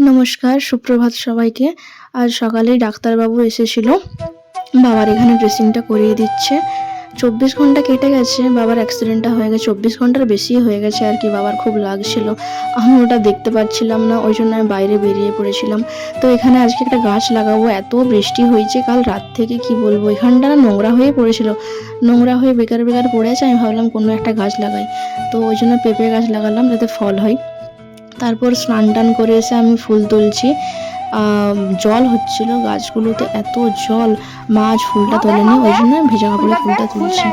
নমস্কার, সুপ্রভাত সবাইকে। আজ সকালেই ডাক্তারবাবু এসেছিল। বাবার এখানে ড্রেসিংটা করিয়ে দিচ্ছে। 24 ঘন্টা কেটে গেছে, বাবার অ্যাক্সিডেন্টটা হয়ে গেছে। 24 ঘন্টার বেশি হয়ে গেছে আর কি। বাবার খুব লাগছিল, আমি ওটা দেখতে পাচ্ছিলাম না, ওই জন্য আমি বাইরে বেরিয়ে পড়েছিলাম। তো এখানে আজকে একটা গাছ লাগাবো। এত বৃষ্টি হয়েছে কাল রাত থেকে, কি বলবো, এখানটা না নোংরা হয়ে পড়েছিল, নোংরা হয়ে বেকার বেকার পড়েছে। আমি ভাবলাম কোনো একটা গাছ লাগাই, তো ওই জন্য পেঁপে গাছ লাগালাম যাতে ফল হয়। তারপর স্নান টান করে এসে আমি ফুল তুলছি। জল হচ্ছিল গাছগুলোতে, এত জল, মা আজ ফুলটা তোলেনি, ওই জন্য ভেজা কাপড়ে ফুলটা তুলছি।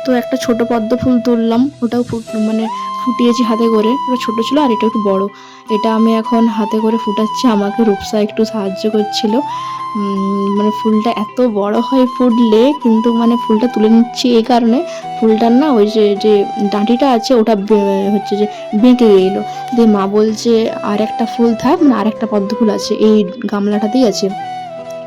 তো একটা ছোট পদ্ম ফুল তুললাম, ওটাও মানে ফুটিয়েছি হাতে করে। ওটা ছোট ছিল আর এটা একটু বড়, এটা আমি এখন হাতে করে ফুটাচ্ছি। আমাকে রূপসা একটু সাহায্য করছিল। মানে ফুলটা এত বড় হয় ফুটলে, কিন্তু মানে ফুলটা তুলে নিচ্ছি এই কারণে, ফুলটার না ওই যে ডাঁটিটা আছে ওটা হচ্ছে যে বেঁকে গেলো। দিয়ে মা বলছে আর একটা ফুল থাক, মানে আর একটা পদ্ম ফুল আছে এই গামলাটাতেই আছে,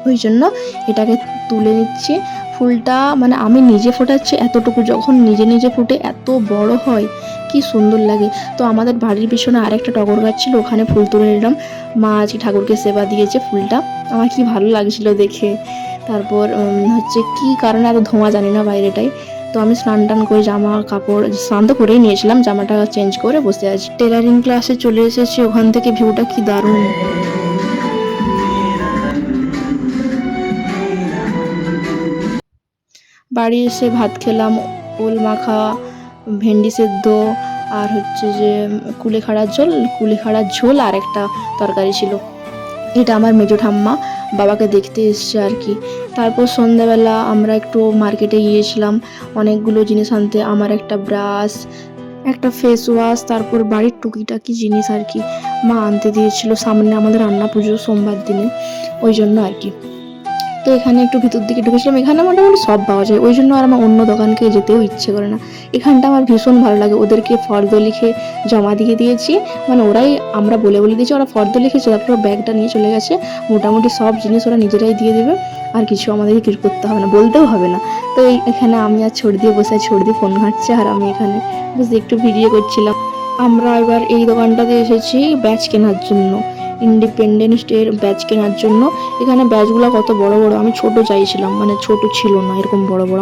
ওই জন্য এটাকে তুলে নিচ্ছি। ফুলটা মানে আমি নিজে ফোটাচ্ছি এতটুকু, যখন নিজে নিজে ফুটে এত বড় হয় কি সুন্দর লাগে। তো আমাদের বাড়ির পিছনে আরেকটা টগর গাছ ছিল, ওখানে ফুল তুলে নিলাম। মা আজকে ঠাকুরকে সেবা দিয়েছে, ফুলটা আমার কি ভালো লাগছিল দেখে। তারপর হচ্ছে কি কারণে এত ধোঁয়া জানি না বাইরেটাই। তো আমি স্নান টান করে জামা কাপড় স্নান তো করেই নিয়েছিলাম, জামাটা চেঞ্জ করে বসে আছি। টেলারিং ক্লাসে চলে এসেছি, ওখান থেকে ভিউটা কি দারুণ। বাড়ি এসে ভাত খেলাম, ওল মাখা, ভেন্ডি সেদ্ধ, আর হচ্ছে যে কুলেখাড়ার ঝোল আর একটা তরকারি ছিল। এটা আমার মেজো ঠাম্মা বাবাকে দেখতে এসছে আর কি। তারপর সন্ধ্যাবেলা আমরা একটু মার্কেটে গিয়েছিলাম অনেকগুলো জিনিস আনতে। আমার একটা ব্রাশ, একটা ফেস ওয়াশ, তারপর বাড়ির টুকিটাকি জিনিস আর কি মা আনতে দিয়েছিল। সামনে আমাদের রান্না পুজো সোমবার দিনে, ওই জন্য আর কি। তো এখানে একটু ভিতর দিকে ঢুকেছিলাম, এখানে মোটামুটি সব পাওয়া যায়, ওই জন্য আর আমার অন্য দোকানকে যেতেও ইচ্ছে করে না। এখানটা আমার ভীষণ ভালো লাগে। ওদেরকে ফর্দ লিখে জমা দিয়ে দিয়েছি, মানে ওরাই, আমরা বলে দিয়েছি, ওরা ফর্দ লিখেছে, তারপর ব্যাগটা নিয়ে চলে গেছে। মোটামুটি সব জিনিস ওরা নিজেরাই দিয়ে দেবে, আর কিছু আমাদেরকে কিছু করতে হবে না, বলতেও হবে না। তো এখানে আমি আর ছড়ি দিয়ে বসে আছি, ছড়ি দিয়ে ফোন ঘাঁটছে আর আমি এখানে বসে একটু ভিডিও করছিলাম। আমরা এবার এই দোকানটাতে এসেছি ব্যাচ কেনার জন্য, ইন্ডিপেন্ডেন্স ডের ব্যাচ কেনার জন্য। এখানে ব্যাচগুলো কত বড় বড়, আমি ছোট চাইছিলাম, মানে ছোট ছিল না, এরকম বড় বড়।